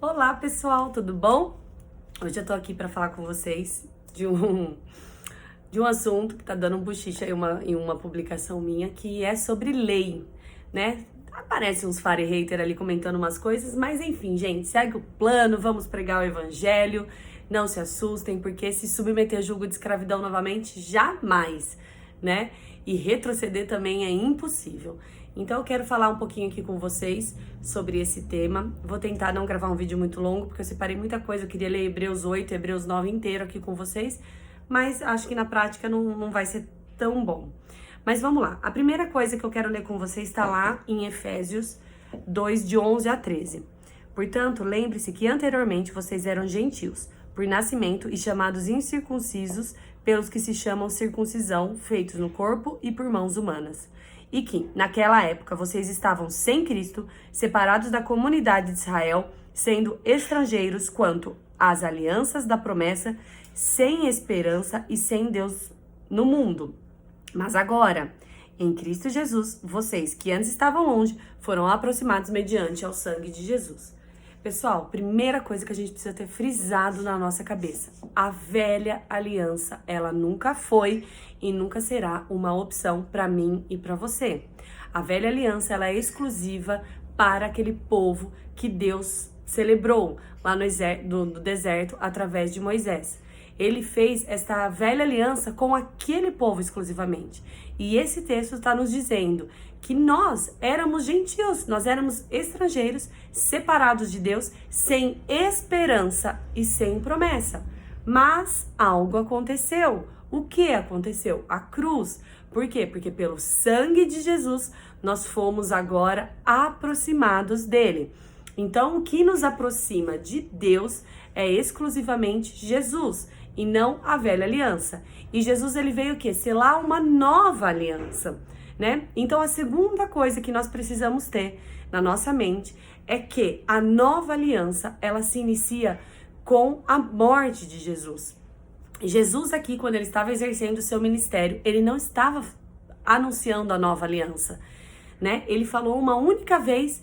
Olá pessoal, tudo bom? Hoje eu tô aqui para falar com vocês de um assunto que tá dando um buchicho aí em uma publicação minha, que é sobre lei, né? Aparece uns fare hater ali comentando umas coisas, mas enfim, gente, segue o plano, vamos pregar o evangelho, não se assustem, porque se submeter a julgo de escravidão novamente, jamais, né? E retroceder também é impossível. Então eu quero falar um pouquinho aqui com vocês sobre esse tema. Vou tentar não gravar um vídeo muito longo, porque eu separei muita coisa. Eu queria ler Hebreus 8 e Hebreus 9 inteiro aqui com vocês, mas acho que na prática não vai ser tão bom. Mas vamos lá. A primeira coisa que eu quero ler com vocês está lá em Efésios 2, de 11 a 13. Portanto, lembre-se que anteriormente vocês eram gentios, por nascimento e chamados incircuncisos pelos que se chamam circuncisão, feitos no corpo e por mãos humanas. E que, naquela época, vocês estavam sem Cristo, separados da comunidade de Israel, sendo estrangeiros quanto às alianças da promessa, sem esperança e sem Deus no mundo. Mas agora, em Cristo Jesus, vocês que antes estavam longe, foram aproximados mediante ao sangue de Jesus. Pessoal, primeira coisa que a gente precisa ter frisado na nossa cabeça: a velha aliança, ela nunca foi e nunca será uma opção para mim e para você. A velha aliança, ela é exclusiva para aquele povo que Deus celebrou lá no deserto através de Moisés. Ele fez esta velha aliança com aquele povo exclusivamente. E esse texto está nos dizendo que nós éramos gentios, nós éramos estrangeiros, separados de Deus, sem esperança e sem promessa. Mas algo aconteceu. O que aconteceu? A cruz. Por quê? Porque pelo sangue de Jesus nós fomos agora aproximados dele. Então, o que nos aproxima de Deus é exclusivamente Jesus e não a velha aliança. E Jesus, ele veio o quê? Selar uma nova aliança, né? Então, a segunda coisa que nós precisamos ter na nossa mente é que a nova aliança, ela se inicia com a morte de Jesus. Jesus aqui, quando ele estava exercendo o seu ministério, ele não estava anunciando a nova aliança, né? Ele falou uma única vez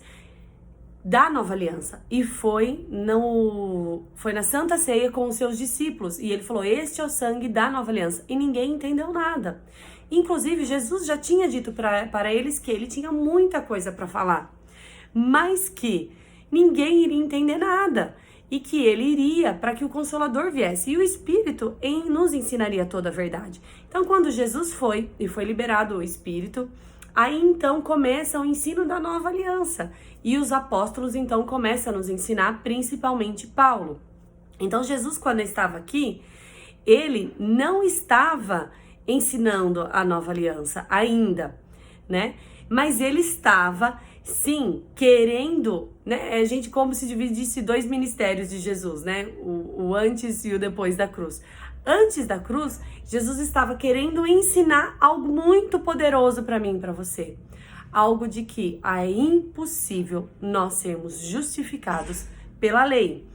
da nova aliança e foi na Santa Ceia com os seus discípulos e ele falou: este é o sangue da nova aliança, e ninguém entendeu nada. Inclusive, Jesus já tinha dito para eles que ele tinha muita coisa para falar, mas que ninguém iria entender nada e que ele iria para que o Consolador viesse e o Espírito nos ensinaria toda a verdade. Então, quando Jesus foi e foi liberado o Espírito, aí então começa o ensino da nova aliança. E os apóstolos então começam a nos ensinar, principalmente Paulo. Então Jesus, quando estava aqui, ele não estava ensinando a nova aliança ainda, né? Mas ele estava, sim, querendo, né? A gente como se dividisse dois ministérios de Jesus, né? O antes e o depois da cruz. Antes da cruz, Jesus estava querendo ensinar algo muito poderoso para mim e para você. Algo de que é impossível nós sermos justificados pela lei,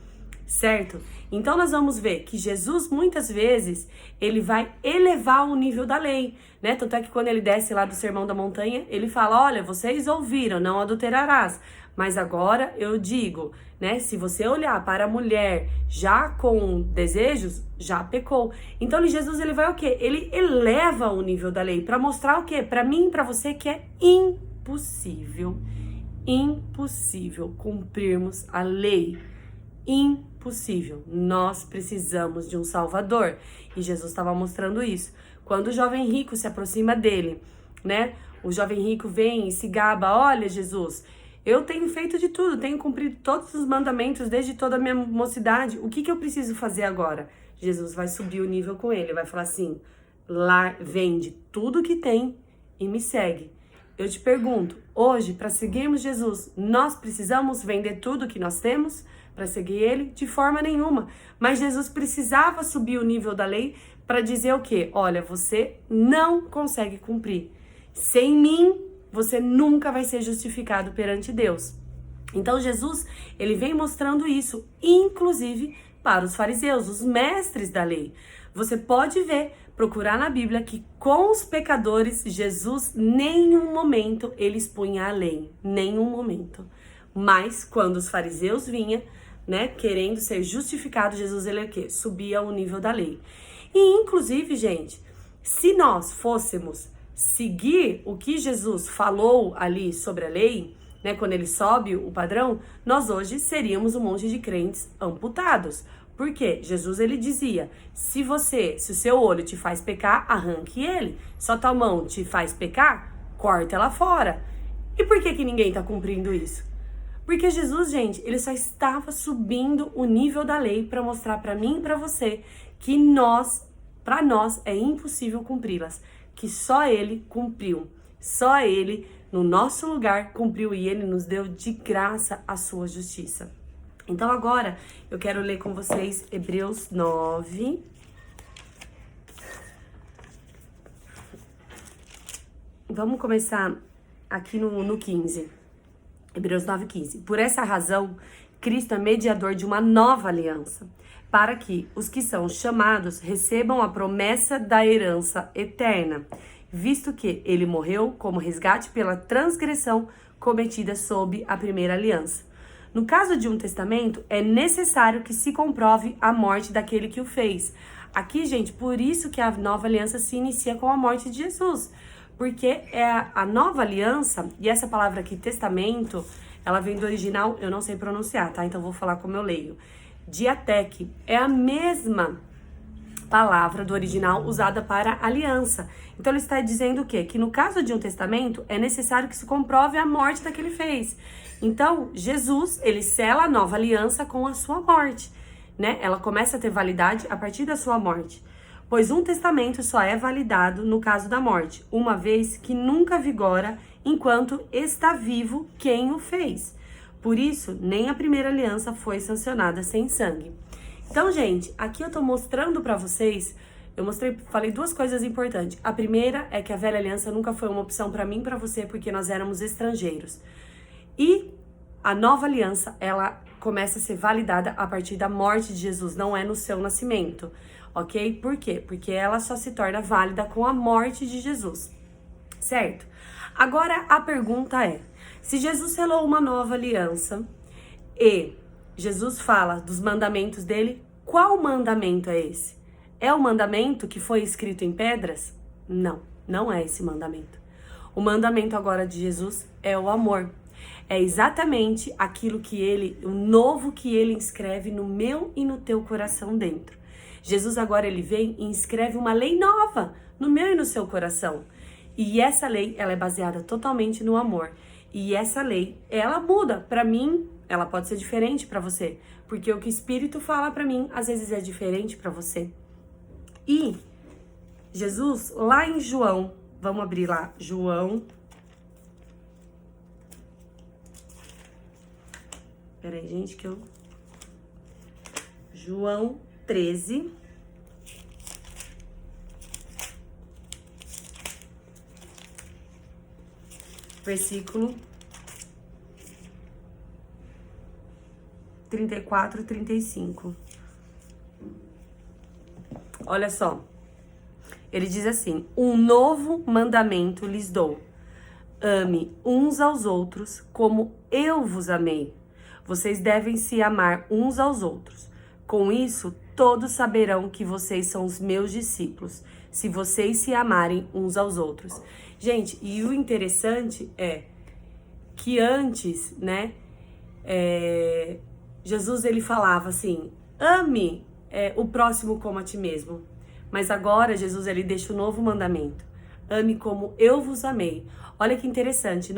certo? Então nós vamos ver que Jesus, muitas vezes, ele vai elevar o nível da lei, né? Tanto é que quando ele desce lá do Sermão da Montanha, ele fala: olha, vocês ouviram, não adulterarás. Mas agora eu digo, né? Se você olhar para a mulher já com desejos, já pecou. Então Jesus, ele vai o quê? Ele eleva o nível da lei para mostrar o quê? Para mim e para você que é impossível cumprirmos a lei. Impossível. Nós precisamos de um Salvador. E Jesus estava mostrando isso. Quando o jovem rico se aproxima dele, né? O jovem rico vem e se gaba: olha, Jesus, eu tenho feito de tudo, tenho cumprido todos os mandamentos desde toda a minha mocidade. O que eu preciso fazer agora? Jesus vai subir o nível com ele, vai falar assim: lá, vende tudo que tem e me segue. Eu te pergunto, hoje, para seguirmos Jesus, nós precisamos vender tudo que nós temos para seguir ele? De forma nenhuma. Mas Jesus precisava subir o nível da lei para dizer o quê? Olha, você não consegue cumprir. Sem mim, você nunca vai ser justificado perante Deus. Então Jesus, ele vem mostrando isso, inclusive para os fariseus, os mestres da lei. Você pode ver, procurar na Bíblia, que com os pecadores, Jesus, nenhum momento ele expunha a lei, nenhum momento. Mas quando os fariseus vinham, né, querendo ser justificado, Jesus, ele é o quê? Subia ao nível da lei. E, inclusive, gente, se nós fôssemos seguir o que Jesus falou ali sobre a lei, né, quando ele sobe o padrão, nós hoje seríamos um monte de crentes amputados. Por quê? Jesus, ele dizia, se o seu olho te faz pecar, arranque ele. Se a tua mão te faz pecar, corta ela fora. E por que ninguém tá cumprindo isso? Porque Jesus, gente, ele só estava subindo o nível da lei para mostrar para mim e para você que para nós é impossível cumpri-las, que só ele cumpriu, só ele no nosso lugar cumpriu e ele nos deu de graça a sua justiça. Então agora eu quero ler com vocês Hebreus 9. Vamos começar aqui no 15. Hebreus 9:15. Por essa razão, Cristo é mediador de uma nova aliança, para que os que são chamados recebam a promessa da herança eterna, visto que ele morreu como resgate pela transgressão cometida sob a primeira aliança. No caso de um testamento, é necessário que se comprove a morte daquele que o fez. Aqui, gente, por isso que a nova aliança se inicia com a morte de Jesus. Porque é a nova aliança, e essa palavra aqui, testamento, ela vem do original, eu não sei pronunciar, tá? Então vou falar como eu leio. Diatek é a mesma palavra do original usada para aliança. Então ele está dizendo o quê? Que no caso de um testamento, é necessário que se comprove a morte daquele fez. Então, Jesus, ele sela a nova aliança com a sua morte, né? Ela começa a ter validade a partir da sua morte. Pois um testamento só é validado no caso da morte, uma vez que nunca vigora enquanto está vivo quem o fez. Por isso, nem a primeira aliança foi sancionada sem sangue. Então, gente, aqui eu tô mostrando pra vocês, falei duas coisas importantes. A primeira é que a velha aliança nunca foi uma opção pra mim e pra você, porque nós éramos estrangeiros. E a nova aliança, ela começa a ser validada a partir da morte de Jesus, não é no seu nascimento. Ok? Por quê? Porque ela só se torna válida com a morte de Jesus, certo? Agora a pergunta é, se Jesus selou uma nova aliança e Jesus fala dos mandamentos dele, qual mandamento é esse? É o mandamento que foi escrito em pedras? Não, não é esse mandamento. O mandamento agora de Jesus é o amor. É exatamente aquilo o novo que ele inscreve no meu e no teu coração dentro. Jesus agora ele vem e inscreve uma lei nova no meu e no seu coração. E essa lei, ela é baseada totalmente no amor. E essa lei, ela muda. Para mim, ela pode ser diferente para você. Porque o que o Espírito fala para mim, às vezes é diferente para você. E Jesus, lá em João, vamos abrir lá, João. Peraí, gente, João 13. Versículo 34 e 35. Olha só. Ele diz assim: um novo mandamento lhes dou. Ame uns aos outros como eu vos amei. Vocês devem se amar uns aos outros. Com isso, todos saberão que vocês são os meus discípulos, se vocês se amarem uns aos outros. Gente, e o interessante é que antes, né, Jesus ele falava assim, ame o próximo como a ti mesmo. Mas agora Jesus ele deixa um novo mandamento. Ame como eu vos amei. Olha que interessante,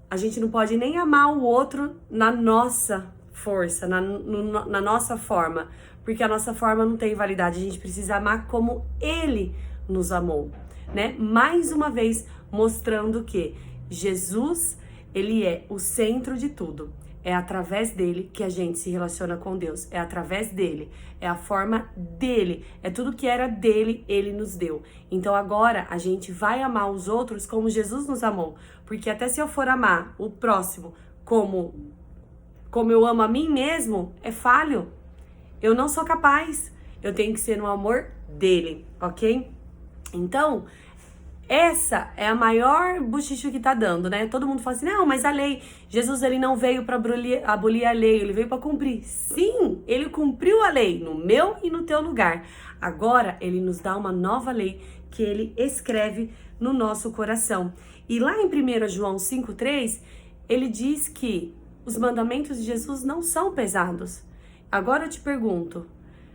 a gente não pode nem amar o outro na nossa força, na nossa forma, porque a nossa forma não tem validade, a gente precisa amar como ele nos amou, né? Mais uma vez mostrando que Jesus, ele é o centro de tudo. É através dele que a gente se relaciona com Deus. É através dele. É a forma dele. É tudo que era dele, ele nos deu. Então agora a gente vai amar os outros como Jesus nos amou. Porque até se eu for amar o próximo como eu amo a mim mesmo, é falho. Eu não sou capaz. Eu tenho que ser no amor dele, ok? Então, essa é a maior bochicho que tá dando, né? Todo mundo fala assim, não, mas a lei, Jesus ele não veio para abolir a lei, ele veio para cumprir. Sim, ele cumpriu a lei no meu e no teu lugar. Agora ele nos dá uma nova lei que ele escreve no nosso coração. E lá em 1 João 5,3, ele diz que os mandamentos de Jesus não são pesados. Agora eu te pergunto,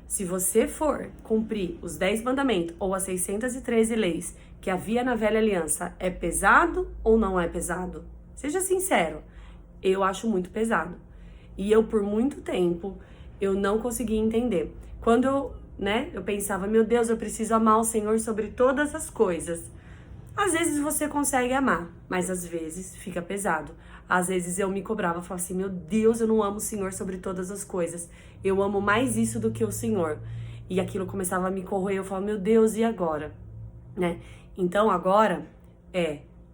se você for cumprir os 10 mandamentos ou as 613 leis que havia na velha aliança, é pesado ou não é pesado? Seja sincero, eu acho muito pesado. E eu, por muito tempo, eu não conseguia entender. Quando eu pensava, meu Deus, eu preciso amar o Senhor sobre todas as coisas. Às vezes você consegue amar, mas às vezes fica pesado. Às vezes eu me cobrava, falava assim, meu Deus, eu não amo o Senhor sobre todas as coisas. Eu amo mais isso do que o Senhor. E aquilo começava a me corroer, eu falava, meu Deus, e agora? Né? Então agora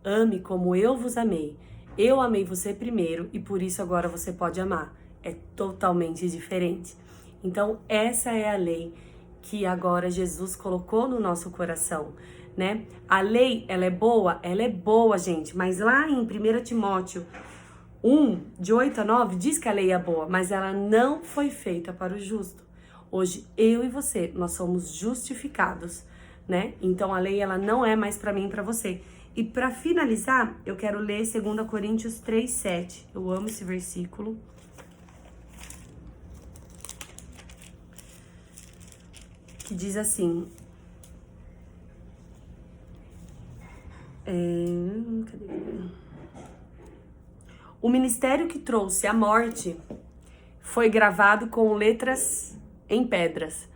ame como eu vos amei. Eu amei você primeiro e por isso agora você pode amar. É totalmente diferente. Então essa é a lei que agora Jesus colocou no nosso coração, né? A lei, ela é boa, gente, mas lá em 1 Timóteo 1, de 8 a 9, diz que a lei é boa, mas ela não foi feita para o justo. Hoje, eu e você, nós somos justificados, né? Então, a lei, ela não é mais para mim e para você. E para finalizar, eu quero ler 2 Coríntios 3, 7. Eu amo esse versículo. Que diz assim... O ministério que trouxe a morte foi gravado com letras em pedras.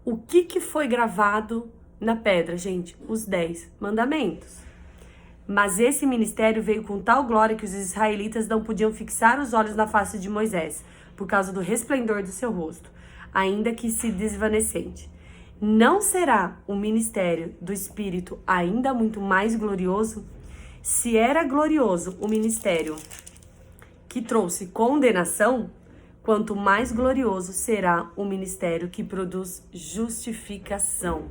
O que foi gravado na pedra, gente? Os 10 mandamentos. Mas esse ministério veio com tal glória que os israelitas não podiam fixar os olhos na face de Moisés, por causa do resplendor do seu rosto, ainda que se desvanecente. Não será o ministério do Espírito ainda muito mais glorioso? Se era glorioso o ministério que trouxe condenação, quanto mais glorioso será o ministério que produz justificação.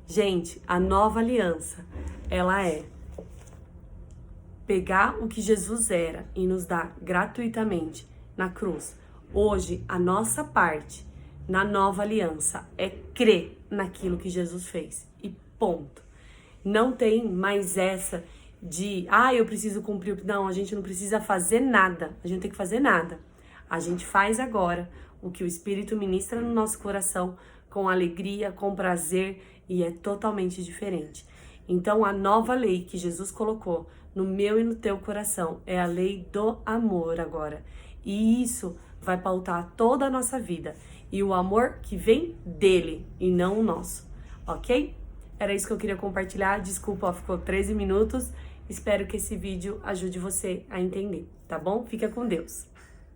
Gente, a nova aliança, ela é pegar o que Jesus era e nos dar gratuitamente na cruz. Hoje, a nossa parte na nova aliança é crer naquilo que Jesus fez. E ponto. Não tem mais essa de, eu preciso cumprir. Não, a gente não precisa fazer nada. A gente não tem que fazer nada. A gente faz agora o que o Espírito ministra no nosso coração com alegria, com prazer, e é totalmente diferente. Então, a nova lei que Jesus colocou no meu e no teu coração é a lei do amor agora. E isso vai pautar toda a nossa vida. E o amor que vem dele e não o nosso, ok? Era isso que eu queria compartilhar. Desculpa, ficou 13 minutos. Espero que esse vídeo ajude você a entender, tá bom? Fica com Deus.